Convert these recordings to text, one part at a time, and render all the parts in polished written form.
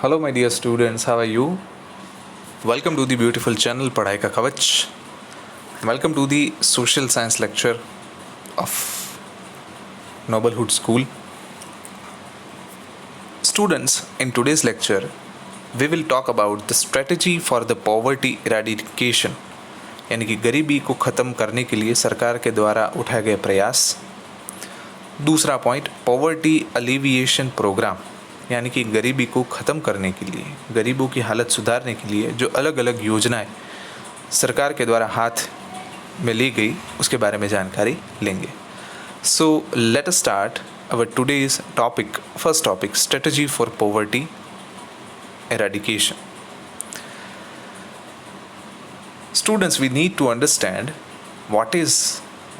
Hello, my dear students, how are you? Welcome to the beautiful channel Padhai Ka Kavach. Welcome to the social science lecture of Noblehood School. Students, in today's lecture, we will talk about the strategy for the poverty eradication, यानी कि गरीबी को ख़त्म करने के लिए सरकार के द्वारा उठाए गए प्रयास. दूसरा पॉइंट, पॉवर्टी अलिविएशन प्रोग्राम, यानी कि गरीबी को ख़त्म करने के लिए, गरीबों की हालत सुधारने के लिए जो अलग अलग योजनाएं सरकार के द्वारा हाथ में ली गई उसके बारे में जानकारी लेंगे. So let us start our today's topic. First topic, strategy for poverty eradication. Students, we need to understand what is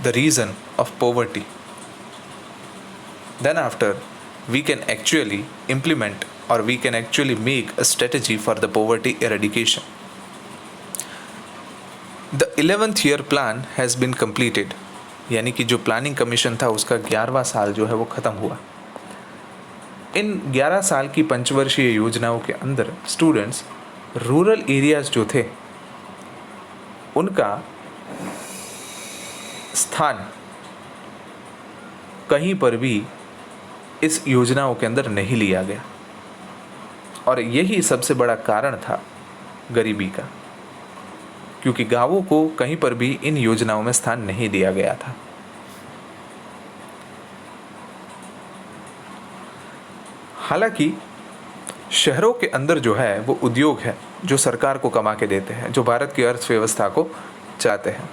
the reason of poverty. Then after, we can actually implement or we can actually make a strategy for the poverty eradication. The 11th year plan has been completed. यानी कि जो planning commission था उसका 11वां साल जो है वो ख़त्म हुआ. इन 11 साल की पंचवर्षीय योजनाओं के अंदर स्टूडेंट्स रूरल एरियाज जो थे उनका स्थान कहीं पर भी इस योजनाओं के अंदर नहीं लिया गया और यही सबसे बड़ा कारण था गरीबी का, क्योंकि गांवों को कहीं पर भी इन योजनाओं में स्थान नहीं दिया गया था. हालांकि शहरों के अंदर जो है वो उद्योग है जो सरकार को कमा के देते हैं, जो भारत की अर्थव्यवस्था को चाहते हैं,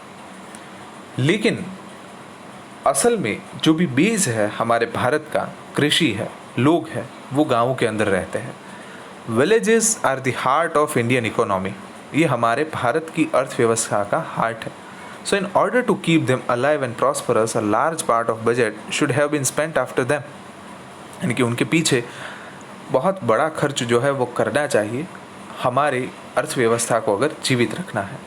लेकिन असल में जो भी बेस है हमारे भारत का, कृषि है, लोग हैं, वो गांवों के अंदर रहते हैं. Villages are the heart of Indian economy. ये हमारे भारत की अर्थव्यवस्था का हार्ट है. So in order to keep them alive and prosperous, a large part of budget should have been spent after them. यानी कि उनके पीछे बहुत बड़ा खर्च जो है वो करना चाहिए हमारी अर्थव्यवस्था को अगर जीवित रखना है.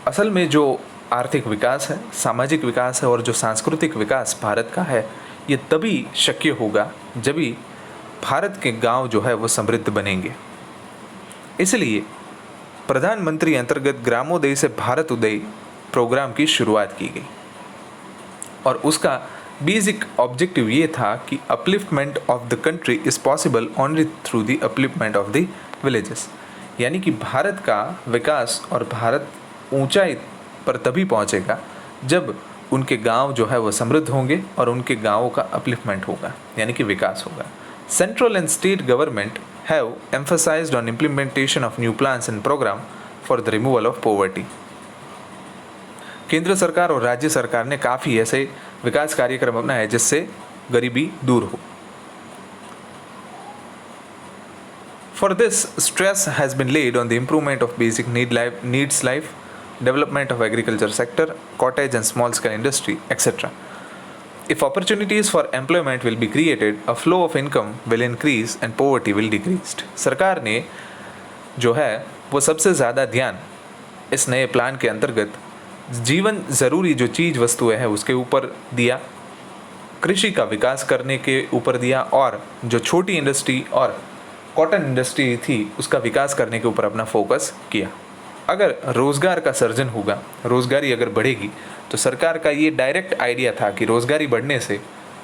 असल में जो आर्थिक विकास है, सामाजिक विकास है और जो सांस्कृतिक विकास भारत का है, ये तभी शक्य होगा जब भी भारत के गांव जो है वो समृद्ध बनेंगे. इसलिए प्रधानमंत्री अंतर्गत ग्रामोदय से भारत उदय प्रोग्राम की शुरुआत की गई और उसका बेसिक ऑब्जेक्टिव ये था कि upliftment of the country is possible only through the upliftment of the villages. यानी कि भारत का विकास और भारत ऊंचाई पर तभी पहुंचेगा जब उनके गांव जो है वो समृद्ध होंगे और उनके गांवों का अपलिफ्टमेंट होगा, यानी कि विकास होगा. Central and state government have emphasised on implementation of new plans and programme for the removal of poverty. केंद्र सरकार और राज्य सरकार ने काफ़ी ऐसे विकास कार्यक्रम अपनाए जिससे गरीबी दूर हो. For this, stress has been laid on the improvement of basic needs life, development of agriculture sector, cottage and small scale industry, etc. If opportunities for employment will be created, a flow of income will increase and poverty will decrease. सरकार ने जो है वो सबसे ज़्यादा ध्यान इस नए प्लान के अंतर्गत जीवन ज़रूरी जो चीज़ वस्तुएं हैं उसके ऊपर दिया, कृषि का विकास करने के ऊपर दिया और जो छोटी इंडस्ट्री और कॉटन इंडस्ट्री थी उसका विकास करने के ऊपर अपना फोकस किया. अगर रोज़गार का सर्जन होगा, रोज़गारी अगर बढ़ेगी तो सरकार का ये डायरेक्ट आइडिया था कि रोज़गारी बढ़ने से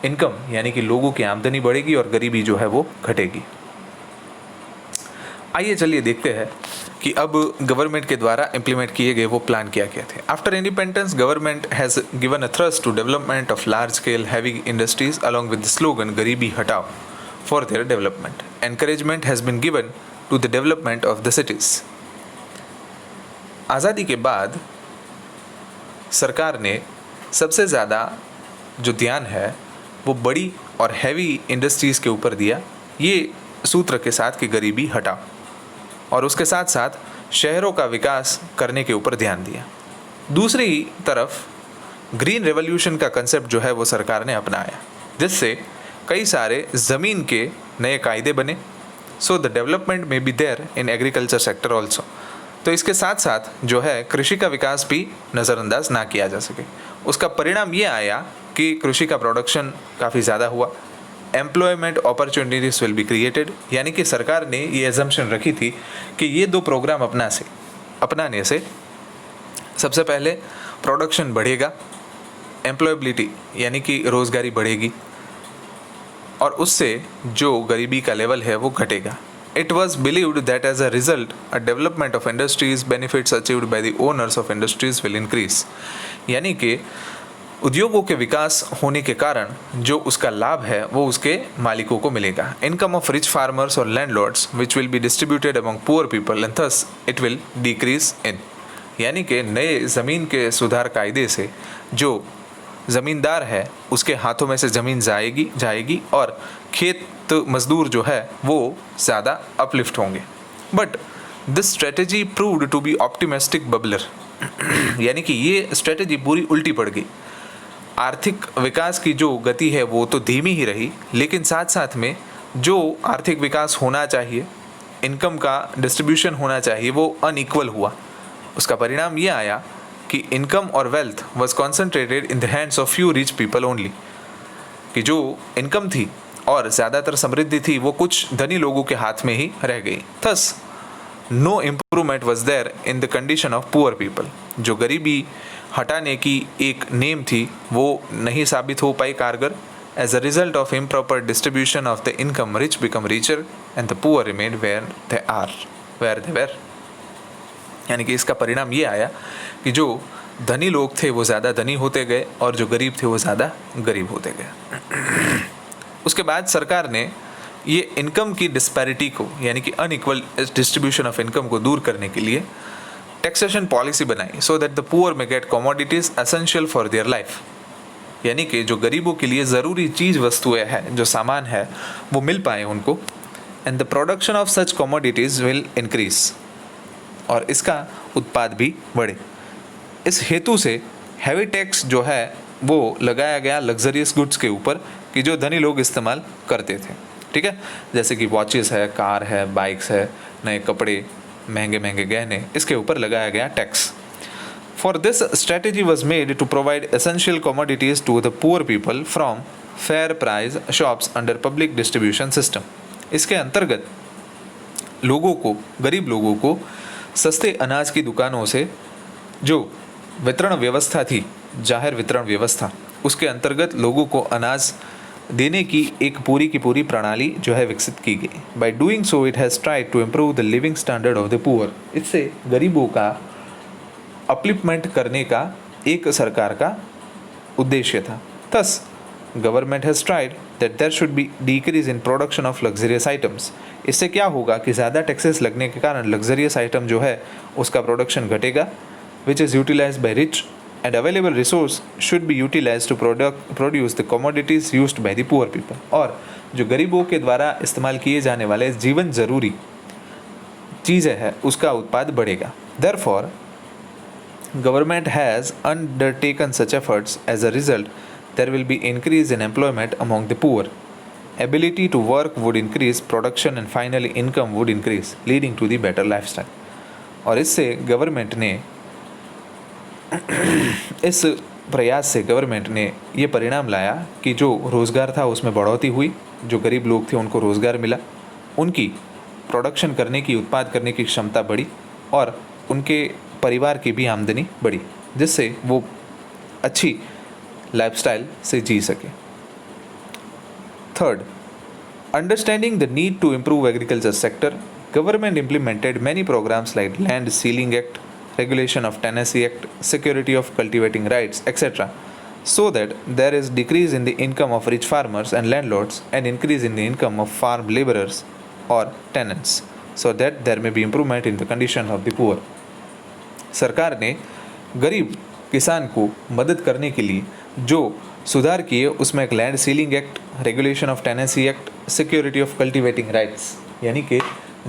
इनकम यानी कि लोगों की आमदनी बढ़ेगी और गरीबी जो है वो घटेगी. आइए चलिए देखते हैं कि अब गवर्नमेंट के द्वारा इम्प्लीमेंट किए गए वो प्लान क्या क्या थे. After independence government has given a thrust to development of large scale heavy industries along with the slogan Garibi Hatao for their development. Encouragement has been given to the development of the cities. आज़ादी के बाद सरकार ने सबसे ज़्यादा जो ध्यान है वो बड़ी और हैवी इंडस्ट्रीज़ के ऊपर दिया, ये सूत्र के साथ कि गरीबी हटाओ, और उसके साथ साथ शहरों का विकास करने के ऊपर ध्यान दिया. दूसरी तरफ ग्रीन रेवोल्यूशन का कंसेप्ट जो है वो सरकार ने अपनाया, जिससे कई सारे ज़मीन के नए कायदे बने. सो द डेवलपमेंट में be there in agriculture sector also. तो इसके साथ साथ जो है कृषि का विकास भी नज़रअंदाज ना किया जा सके. उसका परिणाम ये आया कि कृषि का प्रोडक्शन काफ़ी ज़्यादा हुआ, employment opportunities will be created, यानी कि सरकार ने ये एजम्पशन रखी थी कि ये 2 प्रोग्राम अपनाने से सबसे पहले प्रोडक्शन बढ़ेगा, एम्प्लॉयबिलिटी यानी कि रोज़गारी बढ़ेगी, और उससे जो गरीबी का लेवल है वो घटेगा. It was believed that as a result, a development of industries, benefits achieved by the owners of industries will increase. यानी कि उद्योगों के विकास होने के कारण जो उसका लाभ है वो उसके मालिकों को मिलेगा. Income of rich farmers or landlords which will be distributed among poor people and thus it will decrease in. यानी कि नए ज़मीन के सुधार कायदे से जो ज़मींदार है उसके हाथों में से ज़मीन जाएगी और खेत मजदूर जो है वो ज़्यादा अपलिफ्ट होंगे. But this strategy proved to be optimistic bubbler. यानी कि ये स्ट्रेटजी पूरी उल्टी पड़ गई. आर्थिक विकास की जो गति है वो तो धीमी ही रही, लेकिन साथ साथ में जो आर्थिक विकास होना चाहिए, इनकम का डिस्ट्रीब्यूशन होना चाहिए, वो अनइक्वल हुआ. उसका परिणाम ये आया कि इनकम और wealth was concentrated in the hands of few rich people only. कि जो इनकम थी और ज़्यादातर समृद्धि थी वो कुछ धनी लोगों के हाथ में ही रह गई. Thus no improvement was there in the condition of poor people. जो गरीबी हटाने की एक नेम थी वो नहीं साबित हो पाई कारगर. As a result of improper distribution of the income, rich become richer and the poor remain where they were. यानी कि इसका परिणाम ये आया कि जो धनी लोग थे वो ज़्यादा धनी होते गए और जो गरीब थे वो ज़्यादा गरीब होते गए. उसके बाद सरकार ने ये इनकम की डिस्पैरिटी को, यानी कि अनइक्वल डिस्ट्रीब्यूशन ऑफ इनकम को दूर करने के लिए टैक्सेशन पॉलिसी बनाई, so that the poor may get commodities essential for their life. यानी कि जो गरीबों के लिए ज़रूरी चीज़ वस्तुएं हैं, जो सामान है, वो मिल पाए उनको. And the production of such commodities will increase, और इसका उत्पाद भी बढ़े. इस हेतु से हैवी टैक्स जो है वो लगाया गया लग्जरियस गुड्स के ऊपर कि जो धनी लोग इस्तेमाल करते थे. ठीक है, जैसे कि वॉचेस है, कार है, बाइक्स है, नए कपड़े, महंगे महंगे गहने, इसके ऊपर लगाया गया tax. For this strategy was made to provide essential commodities to the poor people from fair price shops under public distribution system. इसके अंतर्गत लोगों को, गरीब लोगों को सस्ते अनाज की दुकानों से जो वितरण व्यवस्था थी, जाहिर वितरण व्यवस्था, उसके अंतर्गत लोगों को अनाज देने की एक पूरी की पूरी प्रणाली जो है विकसित की गई. By doing so it has tried to improve the living standard of the poor. इससे गरीबों का अपलिफ्टमेंट करने का एक सरकार का उद्देश्य था. Thus government has tried that there should be decrease in production of luxurious items. इससे क्या होगा कि ज़्यादा टैक्सेस लगने के कारण लग्जरियस आइटम जो है उसका प्रोडक्शन घटेगा, which is utilized by rich, and available resource should be utilized to produce the commodities used by the poor people. और जो गरीबों के द्वारा इस्तेमाल किए जाने वाले जीवन ज़रूरी चीज़ें हैं उसका उत्पाद बढ़ेगा. Therefore, government has undertaken such efforts. As a result, there will be increase in employment among the poor. Ability to work would increase, production and finally income would increase, leading to the better lifestyle. और इससे government ने इस प्रयास से government ने ये परिणाम लाया कि जो रोज़गार था उसमें बढ़ोतरी हुई, जो गरीब लोग थे उनको रोज़गार मिला, उनकी प्रोडक्शन करने की, उत्पाद करने की क्षमता बढ़ी और उनके परिवार की भी आमदनी बढ़ी, जिससे वो अच्छी लाइफस्टाइल से जी सके. Third, understanding the need to improve agriculture sector, government implemented many programmes like land ceiling act, regulation of tenancy act, security of cultivating rights, etc., so that there is decrease in the income of rich farmers and landlords and increase in the income of farm laborers or tenants, so that there may be improvement in the condition of the poor. सरकार ने गरीब किसान को मदद करने के लिए जो सुधार किए उसमें एक land ceiling act, regulation of tenancy act, security of cultivating rights, यानी कि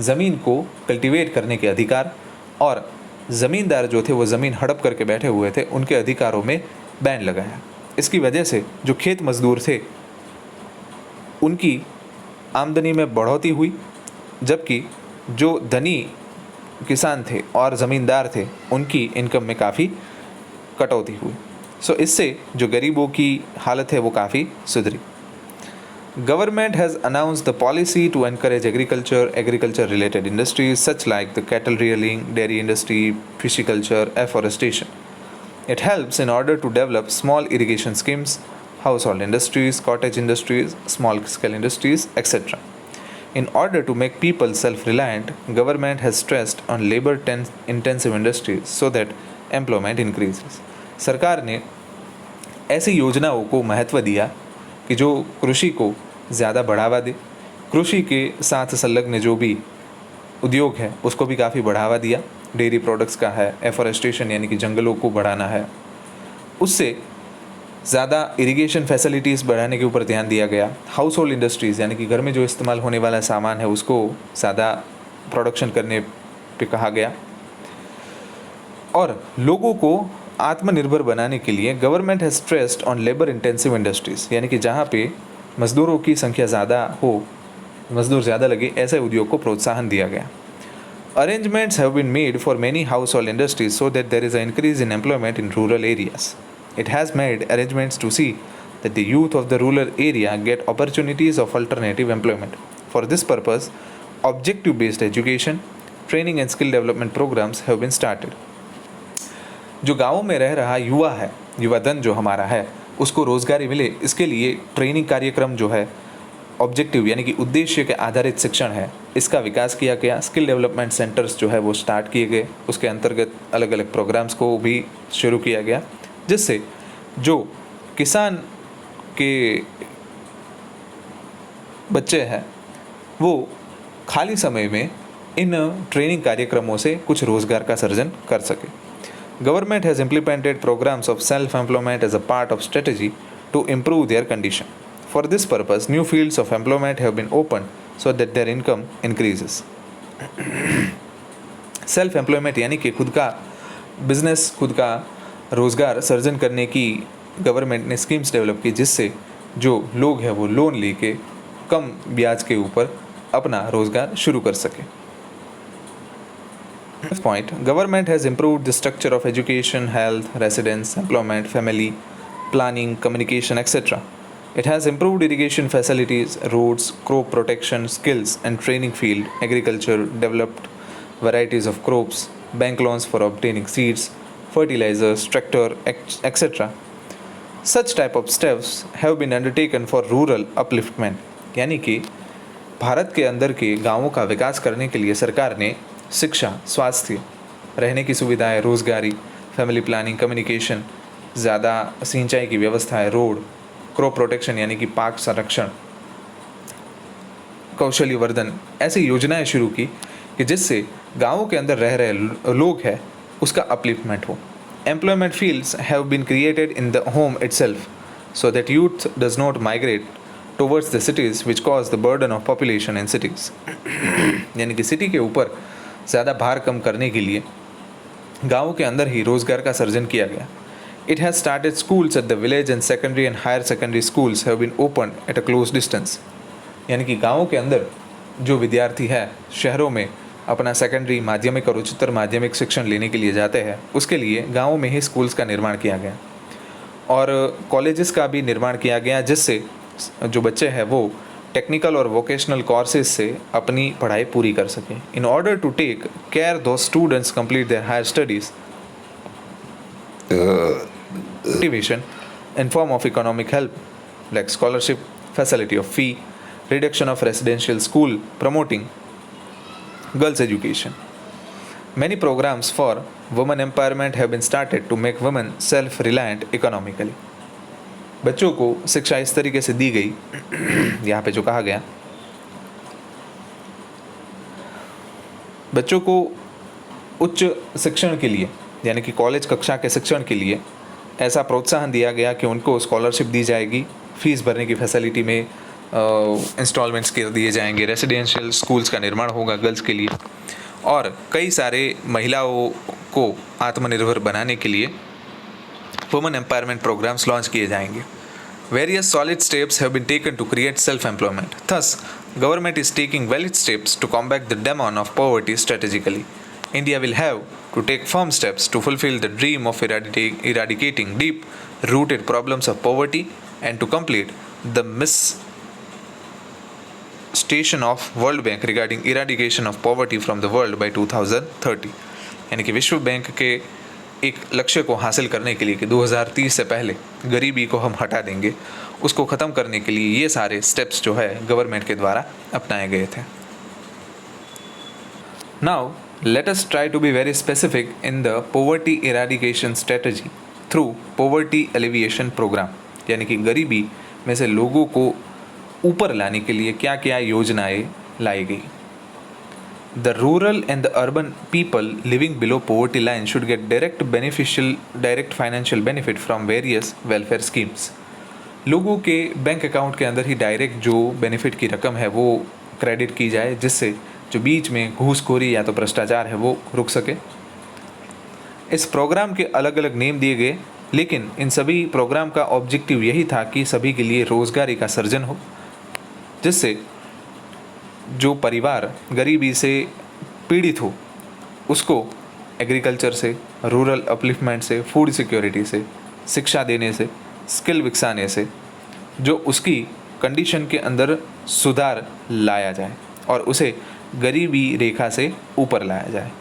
ज़मीन को कल्टिवेट करने के अधिकार, और ज़मींदार जो थे वो ज़मीन हड़प करके बैठे हुए थे उनके अधिकारों में बैन लगाया. इसकी वजह से जो खेत मजदूर थे उनकी आमदनी में बढ़ोतरी हुई, जबकि जो धनी किसान थे और ज़मींदार थे उनकी इनकम में काफ़ी कटौती हुई. सो इससे जो गरीबों की हालत है वो काफ़ी सुधरी. Government has announced the policy to encourage agriculture-related industries such like the cattle rearing, dairy industry, pisciculture, afforestation. It helps in order to develop small irrigation schemes, household industries, cottage industries, small-scale industries, etc. In order to make people self-reliant, government has stressed on labor-intensive industries so that employment increases. सरकार ने ऐसी योजनाओं को महत्व दिया कि जो कृषि को ज़्यादा बढ़ावा दे, कृषि के साथ संलग्न जो भी उद्योग है उसको भी काफ़ी बढ़ावा दिया। डेयरी प्रोडक्ट्स का है, एफॉरेस्टेशन यानी कि जंगलों को बढ़ाना है, उससे ज़्यादा इरिगेशन फैसिलिटीज़ बढ़ाने के ऊपर ध्यान दिया गया। हाउस होल्ड इंडस्ट्रीज़ यानी कि घर में जो इस्तेमाल होने वाला सामान है उसको ज़्यादा प्रोडक्शन करने पे कहा गया। और लोगों को आत्मनिर्भर बनाने के लिए government has stressed on labour intensive industries यानी कि जहाँ पे मज़दूरों की संख्या ज़्यादा हो, मज़दूर ज़्यादा लगे, ऐसे उद्योग को प्रोत्साहन दिया गया। Arrangements have been made for many household industries so that there is an increase in employment in rural areas. It has made arrangements to see that the youth of the rural area get opportunities of alternative employment. For this purpose, objective-based education, training and skill development programs have been started. जो गाँव में रह रहा युवा है, युवा धन जो हमारा है, उसको रोज़गारी मिले, इसके लिए ट्रेनिंग कार्यक्रम जो है ऑब्जेक्टिव यानी कि उद्देश्य के आधारित शिक्षण है, इसका विकास किया गया। स्किल डेवलपमेंट सेंटर्स जो है वो स्टार्ट किए गए, उसके अंतर्गत अलग अलग प्रोग्राम्स को भी शुरू किया गया, जिससे जो किसान के बच्चे हैं वो खाली समय में इन ट्रेनिंग कार्यक्रमों से कुछ रोज़गार का सर्जन कर सके। Government has implemented programmes of self employment as a part of strategy to improve their condition. For this purpose, new fields of employment have been opened so that their income increases. Self employment यानी कि खुद का business, खुद का रोज़गार surgeon करने की government ने स्कीम्स डेवलप की, जिससे जो लोग हैं वो लोन लेके कम ब्याज के ऊपर अपना रोज़गार शुरू कर सके. Next point, government has improved the structure of education, health, residence, employment, family, planning, communication, etc. It has improved irrigation facilities, roads, crop protection, skills and training field, agriculture, developed varieties of crops, bank loans for obtaining seeds, fertilizers, tractor, etc. Such type of steps have been undertaken for rural upliftment. यानी कि भारत के अंदर के गांवों का विकास करने के लिए सरकार ने शिक्षा, स्वास्थ्य, रहने की सुविधाएं, रोजगारी, फैमिली प्लानिंग, कम्युनिकेशन, ज़्यादा सिंचाई की व्यवस्थाएं, रोड, क्रॉप प्रोटेक्शन यानी कि पाक संरक्षण, कौशल्य वर्धन, ऐसी योजनाएं शुरू की कि जिससे गांवों के अंदर रह रहे लोग हैं उसका अपलिफ्टमेंट हो. Employment fields have been created in the home itself so that youth does not migrate towards the cities which cause the burden of population in cities. यानी कि सिटी के ऊपर ज़्यादा भार कम करने के लिए गाँवों के अंदर ही रोज़गार का सर्जन किया गया. It has started schools at the village and secondary and higher secondary schools have been opened at a close distance. यानी कि गाँवों के अंदर जो विद्यार्थी है शहरों में अपना सेकेंडरी, माध्यमिक और उच्चतर माध्यमिक शिक्षण लेने के लिए जाते हैं, उसके लिए गाँवों में ही स्कूल्स का निर्माण किया गया और कॉलेजेस का भी निर्माण किया गया, जिससे जो बच्चे हैं वो टेक्निकल और वोकेशनल कोर्सेज से अपनी पढ़ाई पूरी कर सकें. In order to take care to students complete their higher studies motivation in form of economic help like scholarship, facility of fee, reduction of residential school, promoting girls education. Many programs for women empowerment have been started to make women self-reliant economically. बच्चों को शिक्षा इस तरीके से दी गई, यहाँ पे जो कहा गया, बच्चों को उच्च शिक्षण के लिए यानी कि कॉलेज कक्षा के शिक्षण के लिए ऐसा प्रोत्साहन दिया गया कि उनको स्कॉलरशिप दी जाएगी, फ़ीस भरने की फैसिलिटी में इंस्टॉलमेंट्स कर दिए जाएंगे, रेसिडेंशियल स्कूल्स का निर्माण होगा गर्ल्स के लिए और कई सारे महिलाओं को आत्मनिर्भर बनाने के लिए वुमेन एम्पावरमेंट प्रोग्राम्स लॉन्च किए जाएंगे. Various solid steps have been taken to create self-employment. Thus, government is taking valid steps to combat the demon of poverty strategically. India will have to take firm steps to fulfill the dream of eradicating deep-rooted problems of poverty and to complete the station of world bank regarding eradication of poverty from the world by 2030, यानी कि विश्व bank के एक लक्ष्य को हासिल करने के लिए कि 2030 से पहले गरीबी को हम हटा देंगे, उसको ख़त्म करने के लिए ये सारे स्टेप्स जो है गवर्नमेंट के द्वारा अपनाए गए थे। Now let us try to be very specific in the poverty eradication strategy through poverty alleviation programme, यानी कि गरीबी में से लोगों को ऊपर लाने के लिए क्या क्या योजनाएं लाई गई। The rural and the urban people living below poverty line should get direct financial benefit from various welfare schemes. लोगों के बैंक अकाउंट के अंदर ही डायरेक्ट जो बेनिफिट की रकम है वो क्रेडिट की जाए, जिससे जो बीच में घूसखोरी या तो भ्रष्टाचार है वो रुक सके। इस प्रोग्राम के अलग अलग नेम दिए गए, लेकिन इन सभी प्रोग्राम का ऑब्जेक्टिव यही था कि सभी के लिए रोजगारी का सर्जन हो, जिससे जो परिवार गरीबी से पीड़ित हो उसको एग्रीकल्चर से, रूरल अपलिफ्टमेंट से, फूड सिक्योरिटी से, शिक्षा देने से, स्किल विकसाने से जो उसकी कंडीशन के अंदर सुधार लाया जाए और उसे गरीबी रेखा से ऊपर लाया जाए।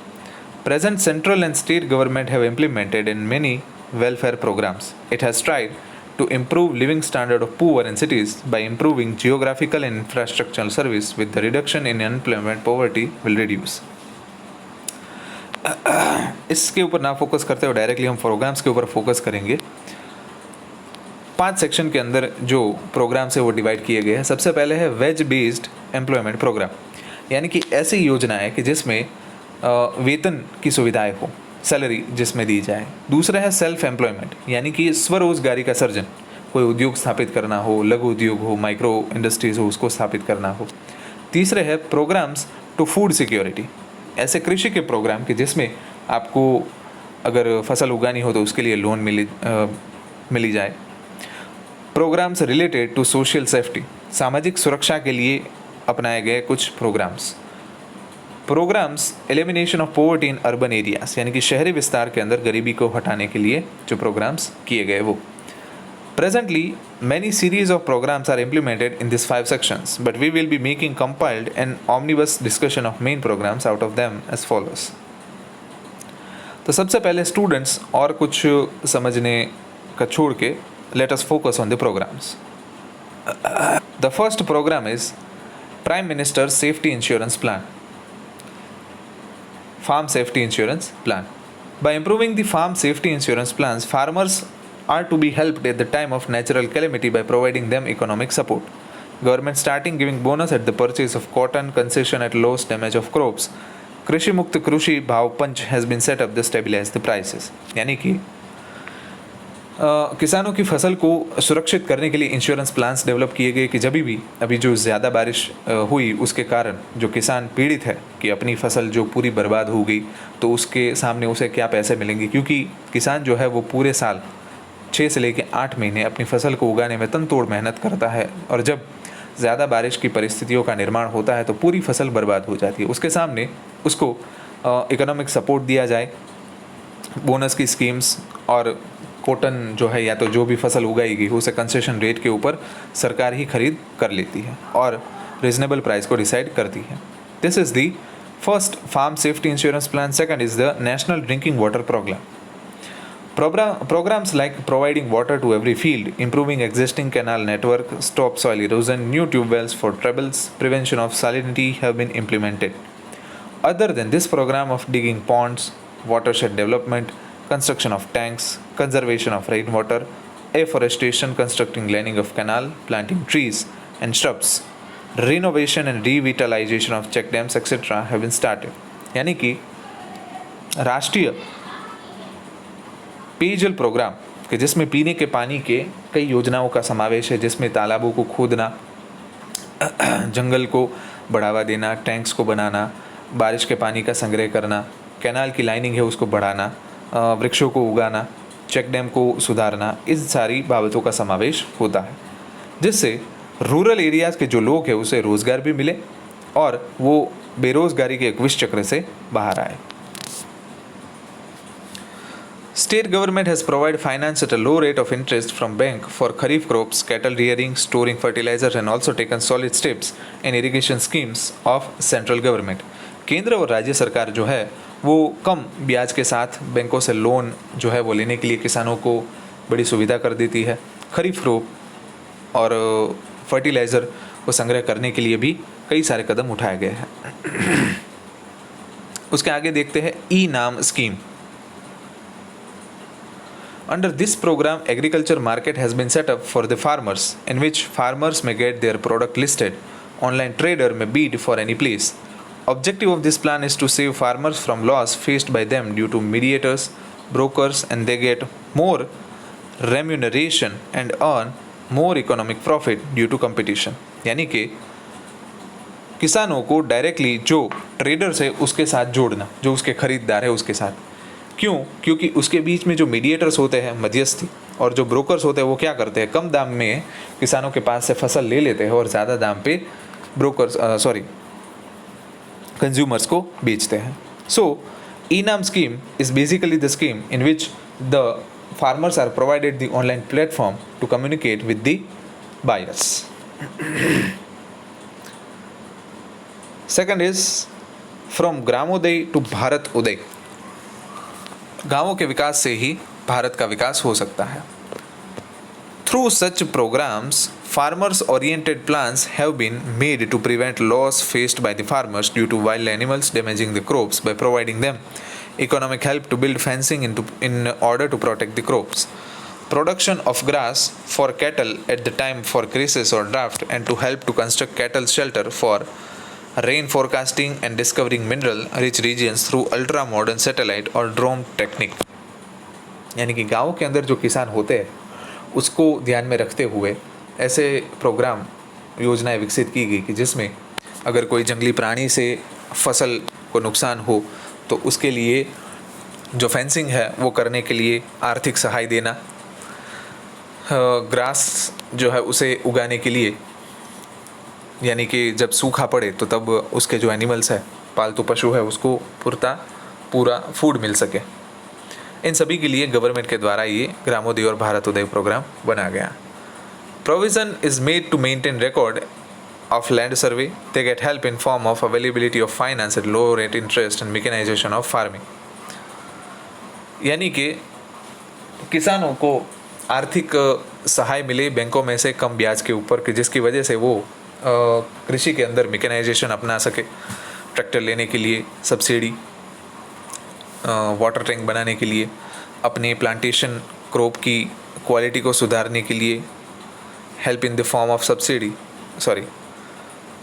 Present central and state government have implemented in many welfare programs. It has tried to improve living standard of poor in cities by improving geographical and infrastructural service with the reduction in unemployment poverty will reduce. इसके ऊपर ना focus करते हुए directly हम programmes के ऊपर focus करेंगे। 5 section के अंदर जो प्रोग्राम्स है वो डिवाइड किए गए हैं। सबसे पहले है वेज बेस्ड एम्प्लॉयमेंट प्रोग्राम, यानी कि ऐसी योजना है कि जिसमें वेतन की सुविधाएं हो, सैलरी जिसमें दी जाए। दूसरा है सेल्फ एम्प्लॉयमेंट, यानी कि स्वरोजगारी का सर्जन, कोई उद्योग स्थापित करना हो, लघु उद्योग हो, माइक्रो इंडस्ट्रीज हो, उसको स्थापित करना हो। तीसरे है प्रोग्राम्स टू फूड सिक्योरिटी, ऐसे कृषि के प्रोग्राम कि जिसमें आपको अगर फसल उगानी हो तो उसके लिए लोन मिली जाए। Programmes related to social safety, सामाजिक सुरक्षा के लिए अपनाए गए कुछ programmes. Programmes elimination of poverty in urban areas, यानी कि शहरी विस्तार के अंदर गरीबी को हटाने के लिए जो प्रोग्राम्स किए गए वो। Presently many series of programmes are implemented in this 5 sections, but we will be making compiled and omnibus discussion of main programmes out of them as follows. तो सबसे पहले स्टूडेंट्स और कुछ समझने का छोड़ के let us focus on the programmes. The first programme is prime minister safety insurance plan, Farm Safety Insurance Plan. By improving the farm safety insurance plans, farmers are to be helped at the time of natural calamity by providing them economic support. Government starting giving bonus at the purchase of cotton, concession at loss damage of crops. कृषि मुक्त कृषि भाव पंच has been set up to stabilize the prices. यानी कि किसानों की फसल को सुरक्षित करने के लिए इंश्योरेंस प्लान्स डेवलप किए गए कि जब भी अभी जो ज़्यादा बारिश हुई उसके कारण जो किसान पीड़ित है कि अपनी फसल जो पूरी बर्बाद हो गई तो उसके सामने उसे क्या पैसे मिलेंगे, क्योंकि किसान जो है वो पूरे साल 6 से लेकर 8 महीने अपनी फसल को उगाने में तनतोड़ मेहनत करता है और जब ज़्यादा बारिश की परिस्थितियों का निर्माण होता है तो पूरी फसल बर्बाद हो जाती है। उसके सामने उसको इकोनॉमिक सपोर्ट दिया जाए, बोनस की स्कीम्स, और कॉटन जो है या तो जो भी फसल उगाएगी उसे कंसेशन रेट के ऊपर सरकार ही खरीद कर लेती है और रीजनेबल प्राइस को डिसाइड करती है। This is the first farm safety insurance plan. Second is the national drinking water programme. Programs like providing water to every field, improving existing canal network, stop soil erosion, new tube wells for troubles, prevention of salinity have been implemented. Other than this program of digging ponds, watershed development, construction of tanks, conservation of rainwater, afforestation, constructing lining of canal, planting trees and shrubs, renovation and revitalization of check dams etc. have been started. यानी कि राष्ट्रीय पेयजल programme कि जिसमें पीने के पानी के कई योजनाओं का समावेश है, जिसमें तालाबों को खोदना, जंगल को बढ़ावा देना, टैंक्स को बनाना, बारिश के पानी का संग्रह करना, कैनाल की लाइनिंग है उसको बढ़ाना, वृक्षों को उगाना, चेक डैम को सुधारना, इस सारी बाबतों का समावेश होता है, जिससे रूरल एरियाज़ के जो लोग हैं उसे रोज़गार भी मिले और वो बेरोज़गारी के एक विष चक्र से बाहर आए। State government has provided finance at a low rate of interest from bank for kharif crops, cattle rearing, storing fertilizers and also taken solid steps in irrigation schemes of central government. केंद्र और राज्य सरकार जो है वो कम ब्याज के साथ बैंकों से लोन जो है वो लेने के लिए किसानों को बड़ी सुविधा कर देती है। खरीफ क्रॉप और फर्टिलाइज़र को संग्रह करने के लिए भी कई सारे कदम उठाए गए हैं। उसके आगे देखते हैं ई नाम scheme. Under this program, agriculture market has been set up for the farmers, in which farmers may get their product listed. Online trader may bid for any place. Objective of this plan is to save farmers from loss faced by them due to mediators, brokers, and they get more remuneration and earn more economic profit due to competition. यानी कि किसानों को directly जो traders है उसके साथ जोड़ना, जो उसके खरीदार है उसके साथ। क्यों? क्योंकि उसके बीच में जो मीडिएटर्स होते हैं, मध्यस्थी, और जो ब्रोकर्स होते हैं वो क्या करते हैं, कम दाम में किसानों के पास से फसल ले लेते हैं और ज़्यादा दाम पे कंज्यूमर्स को बेचते हैं। So e-NAM scheme is basically the scheme in which the farmers are provided the online platform to communicate with the buyers. Second is from Gramoday to Bharat Uday. गांवों के विकास से ही भारत का विकास हो सकता है। Through such programmes, farmers oriented plans have been made to prevent loss faced by the farmers due to wild animals damaging the crops by providing them economic help to build fencing in order to protect the crops, production of grass for cattle at the time for crisis or drought, and to help to construct cattle shelter for rain forecasting and discovering mineral rich regions through ultra modern satellite or drone technique। यानी कि गाँव के अंदर जो किसान होते हैं उसको ध्यान में रखते हुए ऐसे प्रोग्राम, योजनाएं विकसित की गई कि जिसमें अगर कोई जंगली प्राणी से फसल को नुकसान हो तो उसके लिए जो फेंसिंग है वो करने के लिए आर्थिक सहाय देना, ग्रास जो है उसे उगाने के लिए, यानी कि जब सूखा पड़े तो तब उसके जो एनिमल्स है, पालतू पशु है, उसको पूरा फूड मिल सके। इन सभी के लिए गवर्नमेंट के द्वारा ये ग्रामोदय और भारतोदय प्रोग्राम बना गया। Provision is made to maintain record of land survey. They get help in form of availability of finance at low rate interest and mechanization of farming। यानी कि किसानों को आर्थिक सहाय मिले बैंकों में से कम ब्याज के ऊपर, कि जिसकी वजह से वो कृषि के अंदर मेकेनाइजेशन अपना सके, ट्रैक्टर लेने के लिए सब्सिडी, वाटर टैंक बनाने के लिए, अपने प्लांटेशन क्रॉप की क्वालिटी को सुधारने के लिए help in the form of subsidy,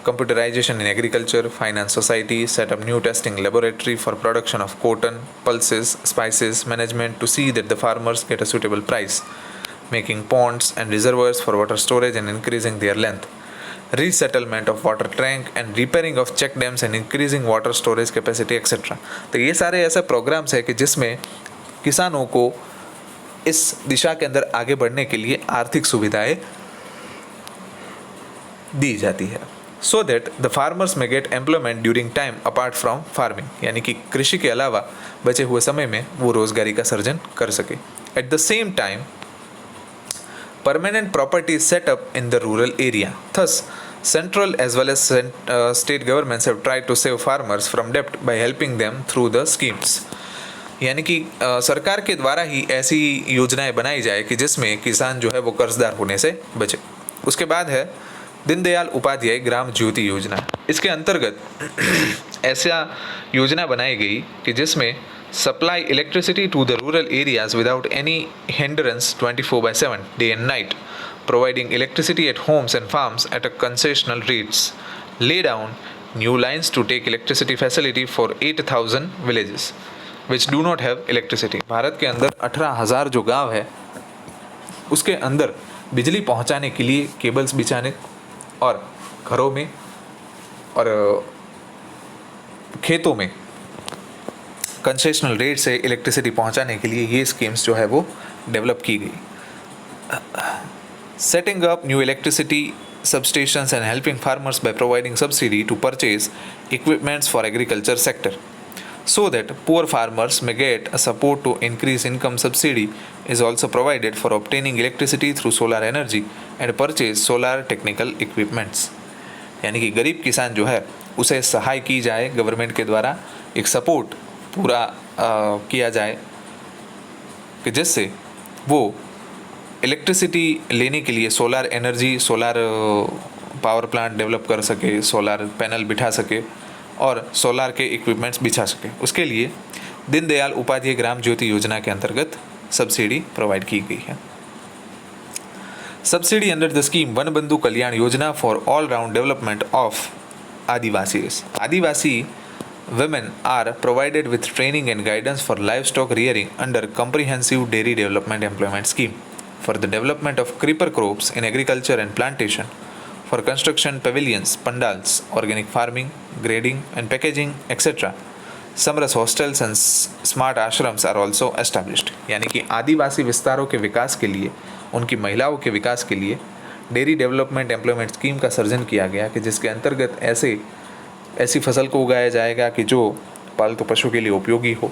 computerization in agriculture, finance society, set up new testing laboratory for production of cotton, pulses, spices, management to see that the farmers get a suitable price, making ponds and reservoirs for water storage and increasing their length, resettlement of water tank and repairing of check dams and increasing water storage capacity etc। तो ये सारे ऐसे programmes है कि जिसमें किसानों को इस दिशा के अंदर आगे बढ़ने के लिए आर्थिक सुविधाएं दी जाती है, so that the farmers may get employment during time apart from farming। यानी कि कृषि के अलावा बचे हुए समय में वो रोजगारी का सर्जन कर सके। At the same time, permanent property is set up in the rural area। Thus, central as well as state governments have tried to save farmers from debt by helping them through the schemes। यानी कि सरकार के द्वारा ही ऐसी योजनाएं बनाई जाए कि जिसमें किसान जो है वो कर्जदार होने से बचे। उसके बाद है दीनदयाल उपाध्याय ग्राम ज्योति योजना। इसके अंतर्गत ऐसा योजना बनाई गई कि जिसमें supply electricity to the rural areas without any hindrance 24/7 day and night, providing electricity at homes and farms at a concessional rates, lay down new lines to take electricity facility for 8,000 villages which do not have electricity. Bharat के अंदर 18,000 जो गाँव है उसके अंदर बिजली पहुँचाने के लिए केबल्स बिछाने और घरों में और खेतों में कंसेशनल रेट से इलेक्ट्रिसिटी पहुंचाने के लिए ये स्कीम्स जो है वो डेवलप की गई। Setting up new electricity substations and helping farmers by providing subsidy to purchase equipments for agriculture sector, so that poor farmers may get a support to increase income. Subsidy is also provided for obtaining electricity through solar energy and purchase solar technical equipments. यानी कि गरीब किसान जो है उसे सहाय की जाए government के द्वारा, एक सपोर्ट पूरा किया जाए कि जिससे वो इलेक्ट्रिसिटी लेने के लिए solar energy, solar power plant develop कर सके, सोलर पैनल बिठा सके और सोलर के इक्विपमेंट्स बिछा सके। उसके लिए दीनदयाल उपाध्याय ग्राम ज्योति योजना के अंतर्गत सब्सिडी प्रोवाइड की गई है। Subsidy under the scheme one बंधु Kalyan Yojana for all round development of Adivasis. Adivasi women are provided with training and guidance for livestock rearing under comprehensive dairy development employment scheme, for the development of creeper crops in agriculture and plantation, for construction pavilions, pandals, organic farming, grading and packaging, etc. Samras hostels and smart ashrams are also established. यानी कि आदिवासी विस्तारों के विकास के लिए, उनकी महिलाओं के विकास के लिए डेयरी डेवलपमेंट एम्प्लॉयमेंट स्कीम का सर्जन किया गया कि जिसके अंतर्गत ऐसी फसल को उगाया जाएगा कि जो पालतू पशु के लिए उपयोगी हो।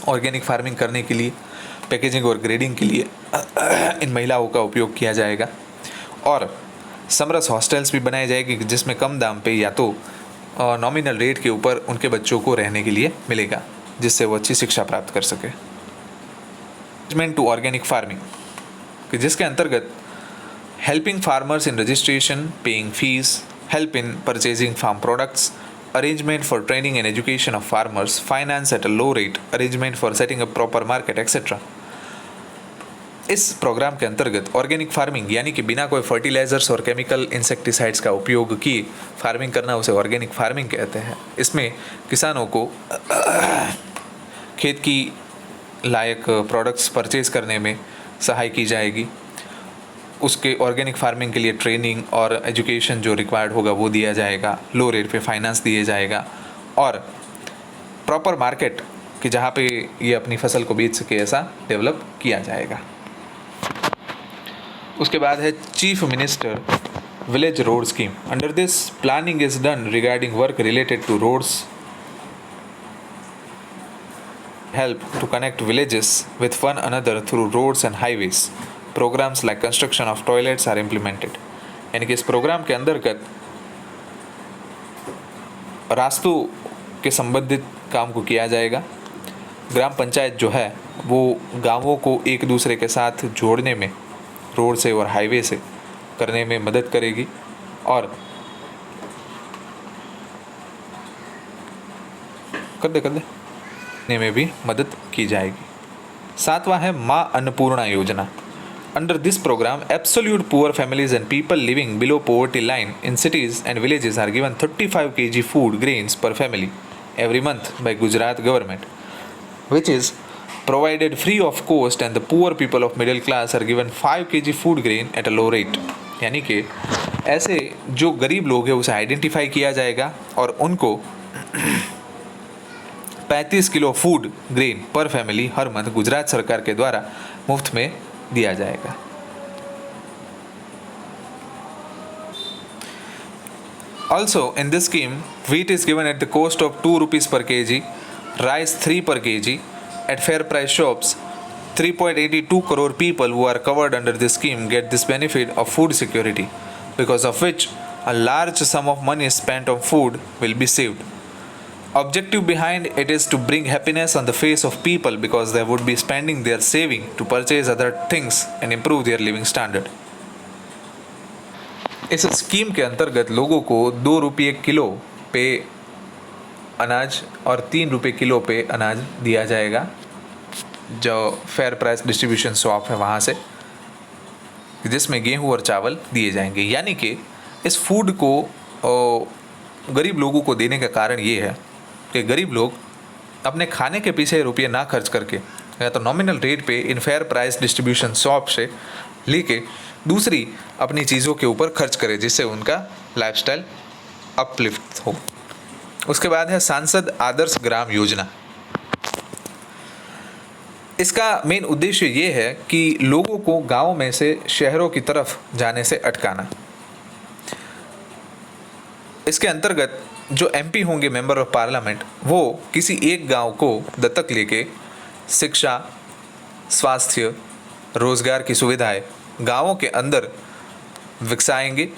ऑर्गेनिक फार्मिंग करने के लिए, पैकेजिंग और ग्रेडिंग के लिए इन महिलाओं का उपयोग किया जाएगा और समरस हॉस्टल्स भी बनाए जाएंगे जिसमें कम दाम पे या तो नॉमिनल रेट के ऊपर उनके बच्चों को रहने के लिए मिलेगा, जिससे वो अच्छी शिक्षा प्राप्त कर सके। मैनेजमेंट टू ऑर्गेनिक फार्मिंग कि जिसके अंतर्गत helping farmers in registration, paying fees, help in purchasing farm products, arrangement for training and education of farmers, finance at a low rate, arrangement for setting up proper market, etc. इस programme के अंतर्गत organic farming यानी कि बिना कोई fertilisers और chemical insecticides का उपयोग की फार्मिंग करना, उसे ऑर्गेनिक फार्मिंग कहते हैं। इसमें किसानों को खेत की लायक प्रोडक्ट्स परचेज करने में सहाय की जाएगी, उसके ऑर्गेनिक फार्मिंग के लिए ट्रेनिंग और एजुकेशन जो रिक्वायर्ड होगा वो दिया जाएगा, लो रेट पे फाइनेंस दिए जाएगा और प्रॉपर मार्केट कि जहाँ पे ये अपनी फसल को बेच सके ऐसा डेवलप किया जाएगा। उसके बाद है chief minister village road scheme. Under this planning is done regarding work related to roads, help to connect villages with one another through roads and highways. Programs like construction of toilets are implemented. यानी कि इस programme के अंतर्गत रास्तों के संबंधित काम को किया जाएगा। ग्राम पंचायत जो है वो गांवों को एक दूसरे के साथ जोड़ने में रोड से और हाईवे से करने में मदद करेगी और कर दे में भी मदद की जाएगी। सातवां है Maa Annapurna Yojana. Under this programme absolute poor families and people living below poverty line in cities and villages are given 35 kg food grains per family every month by Gujarat government, which is provided free of cost, and the poor people of middle class are given 5 kg food grain at a low rate. यानी कि ऐसे जो गरीब लोग हैं उसे identify किया जाएगा और उनको 35 किलो फूड ग्रेन पर फैमिली हर मंथ गुजरात सरकार के द्वारा मुफ्त में दिया जाएगा। Also in this scheme, wheat is given at the cost of 2 rupees per kg, rice 3 per kg at fair price shops. 3.82 crore people who are covered under this scheme get this benefit of food security, because of which a large sum of money spent on food will be saved. Objective behind it is to bring happiness on the face of people, because they would be spending their saving to purchase other things and improve their living standard. इस scheme के अंतर्गत लोगों को 2 रुपये kilo पे अनाज और 3 रुपये किलो पे अनाज दिया जाएगा, जो फेयर प्राइस डिस्ट्रीब्यूशन शॉप है वहाँ से, जिसमें गेहूँ और चावल दिए जाएंगे। यानी कि इस फूड को गरीब लोगों को देने का कारण ये है कि गरीब लोग अपने खाने के पीछे रुपये ना खर्च करके या तो नॉमिनल रेट पे इन फेयर प्राइस डिस्ट्रीब्यूशन शॉप से लेके दूसरी अपनी चीज़ों के ऊपर खर्च करें, जिससे उनका लाइफस्टाइल अपलिफ्ट हो। उसके बाद है सांसद आदर्श ग्राम योजना। इसका मेन उद्देश्य ये है कि लोगों को गाँव में से शहरों की तरफ जाने से अटकाना। इसके अंतर्गत जो एमपी होंगे, मेंबर ऑफ पार्लियामेंट, वो किसी एक गांव को दत्तक लेके शिक्षा, स्वास्थ्य, रोजगार की सुविधाएं गांवों के अंदर विकसाएंगे।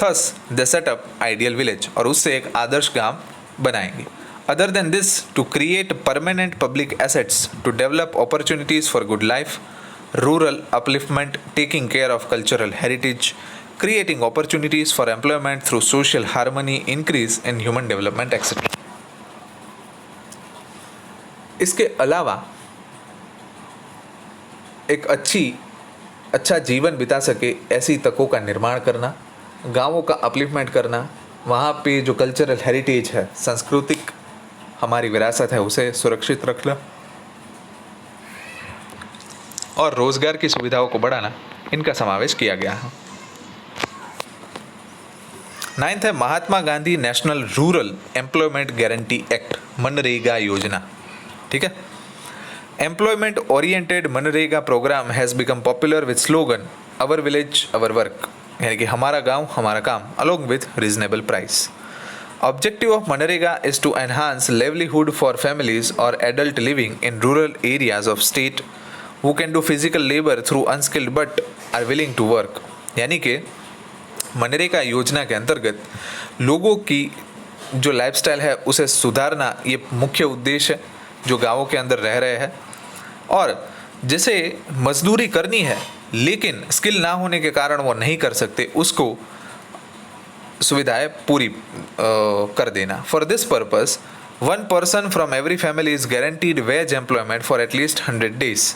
Thus they set up ideal village, और उससे एक आदर्श गांव बनाएंगे। Other than this, to create permanent public assets, to develop opportunities for good life, rural upliftment, taking care of cultural heritage, creating opportunities for employment through social harmony, increase in human development, etc. इसके अलावा एक अच्छा जीवन बिता सके ऐसी तकों का निर्माण करना, गांवों का अपलिफ्टमेंट करना, वहाँ पे जो कल्चरल हेरिटेज है, सांस्कृतिक हमारी विरासत है, उसे सुरक्षित रखना, और रोजगार की सुविधाओं को बढ़ाना, इनका समावेश किया गया है। 9th है Mahatma Gandhi national rural employment guarantee act, मनरेगा योजना। ठीक है, एम्प्लॉयमेंट ओरिएंटेड मनरेगा programme has become popular with slogan our village our work, यानी कि हमारा गांव हमारा काम, along with reasonable price. Objective of मनरेगा is to enhance livelihood for families और adult living in rural areas of state who can do physical labour through unskilled but are willing to work, यानी कि मनरेगा योजना के अंतर्गत लोगों की जो लाइफस्टाइल है उसे सुधारना, ये मुख्य उद्देश्य है, जो गांवों के अंदर रह रहे हैं और जिसे मजदूरी करनी है लेकिन स्किल ना होने के कारण वो नहीं कर सकते, उसको सुविधाएं पूरी कर देना। For this purpose 1 person from every family is guaranteed veg employment for at least 100 days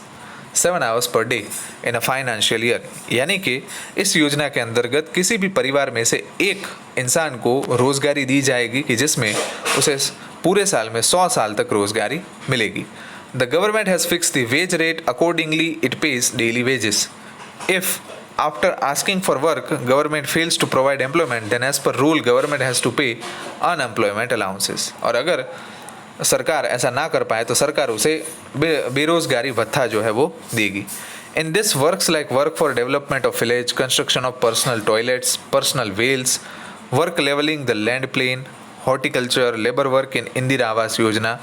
7 hours per day in a financial year, यानी कि इस योजना के अंतर्गत किसी भी परिवार में से एक इंसान को रोजगारी दी जाएगी कि जिसमें उसे पूरे साल में 100 साल तक रोजगारी मिलेगी। The government has fix the wage rate accordingly it pays daily wages. If after asking for work government fails to provide employment then as per rule government has to pay unemployment allowances, और अगर सरकार ऐसा ना कर पाए तो सरकार उसे बेरोजगारी भत्ता जो है वो देगी। In this works like work for development of village, construction of personal toilets, personal wells, work levelling the land plain, horticulture, labour work in Indira Awas Yojana,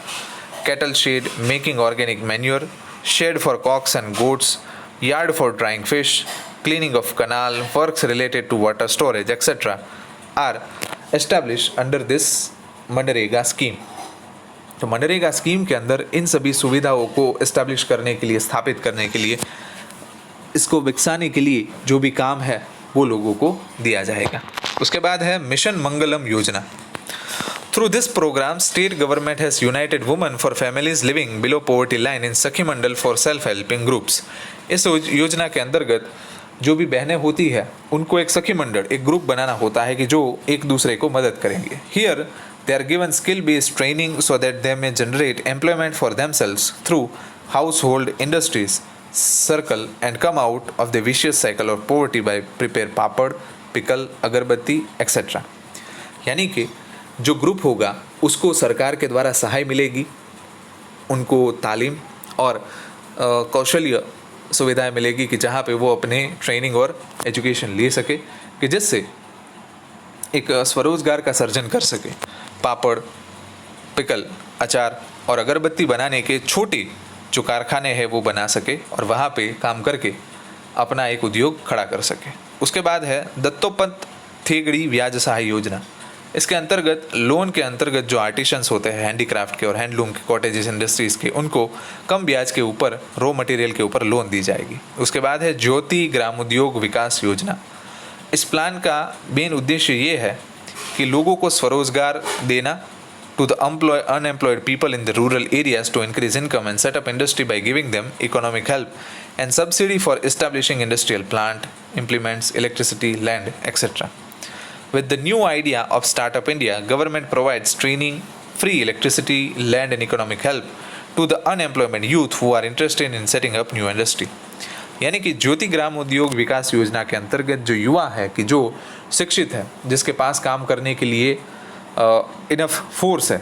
cattle shed, making organic manure, shed for cocks and goats, yard for drying fish, cleaning of canal, works related to water storage etcetera are established under this MNREGA scheme. तो MNREGA scheme के अंदर इन सभी सुविधाओं को establish करने के लिए, स्थापित करने के लिए, इसको विकसाने के लिए जो भी काम है वो लोगों को दिया जाएगा। उसके बाद है mission Mangalam Yojana. Through this programme state government has united women for families living below poverty line in Sakhi Mandal for self helping groups. इस योजना के अंतर्गत जो भी बहनें होती है उनको एक सखी मंडल, एक ग्रुप बनाना होता है कि जो एक दूसरे को मदद करेंगे। Here they are given skill-based training so that they may generate employment for themselves through household industries circle and come out of the vicious cycle of poverty by prepare papad, pickle, अगरबत्ती etc. यानी कि जो group होगा उसको सरकार के द्वारा सहाय मिलेगी, उनको तालीम और कौशल्य सुविधाएं मिलेगी कि जहाँ पे वो अपने ट्रेनिंग और एजुकेशन ले सके, कि जिससे एक स्वरोजगार का सर्जन कर सके। पापड़, पिकल, अचार और अगरबत्ती बनाने के छोटे जो कारखाने हैं वो बना सके और वहाँ पे काम करके अपना एक उद्योग खड़ा कर सके। उसके बाद है दत्तोपंत थेगड़ी ब्याज सहाय योजना। इसके अंतर्गत लोन के अंतर्गत जो आर्टिशंस होते हैं हैंडीक्राफ्ट के और हैंडलूम के, कॉटेजेस इंडस्ट्रीज़ के, उनको कम ब्याज के ऊपर रॉ मटेरियल के ऊपर लोन दी जाएगी। उसके बाद है ज्योति ग्राम उद्योग विकास योजना। इस प्लान का मेन उद्देश्य ये है कि लोगों को स्वरोजगार देना to the unemployed people in the rural areas to increase income and set up industry by giving them economic help and subsidy for establishing industrial plant, implements, electricity, land, etc. With the new idea of Startup India, government provides training, free electricity, land and economic help to the unemployment youth who are interested in setting up new industry. यानी कि ज्योति ग्राम उद्योग विकास योजना के अंतर्गत जो युवा है कि जो शिक्षित है, जिसके पास काम करने के लिए इनफ फोर्स है,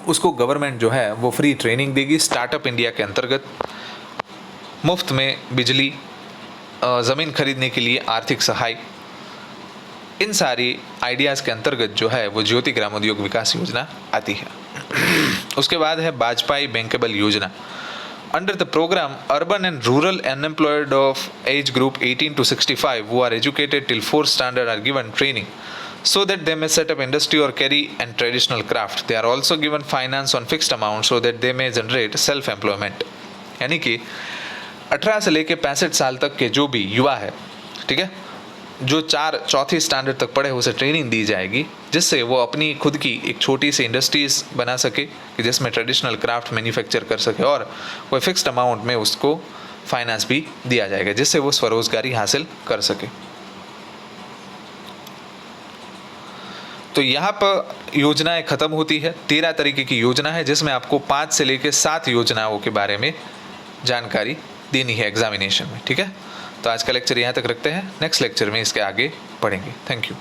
उसको गवर्नमेंट जो है वो फ्री ट्रेनिंग देगी। स्टार्टअप इंडिया के अंतर्गत मुफ्त में बिजली, ज़मीन खरीदने के लिए आर्थिक सहाय, इन सारी आइडियाज़ के अंतर्गत जो है वो ज्योति ग्राम उद्योग विकास योजना आती है। उसके बाद है वाजपेयी बैंकेबल योजना। Under the program, urban and rural unemployed of age group 18 to 65 who are educated till 4th standard are given training so that they may set up industry or carry and traditional craft. They are also given finance on fixed amount so that they may generate self-employment. यानी कि 18 से लेके 65 साल तक के जो भी युवा है, ठीक है, जो चौथी स्टैंडर्ड तक पढ़े उसे ट्रेनिंग दी जाएगी जिससे वो अपनी खुद की एक छोटी सी इंडस्ट्रीज बना सके कि जिसमें ट्रेडिशनल क्राफ्ट मैन्युफैक्चर कर सके और कोई फिक्स्ड अमाउंट में उसको फाइनेंस भी दिया जाएगा जिससे वो स्वरोजगारी हासिल कर सके। तो यहाँ पर योजनाएं खत्म होती है। 13 तरीके की योजना है जिसमें आपको 5 से लेकर 7 योजनाओं के बारे में जानकारी देनी है एग्जामिनेशन में, ठीक है। तो आज का लेक्चर यहाँ तक रखते हैं, नेक्स्ट लेक्चर में इसके आगे पढ़ेंगे। Thank you.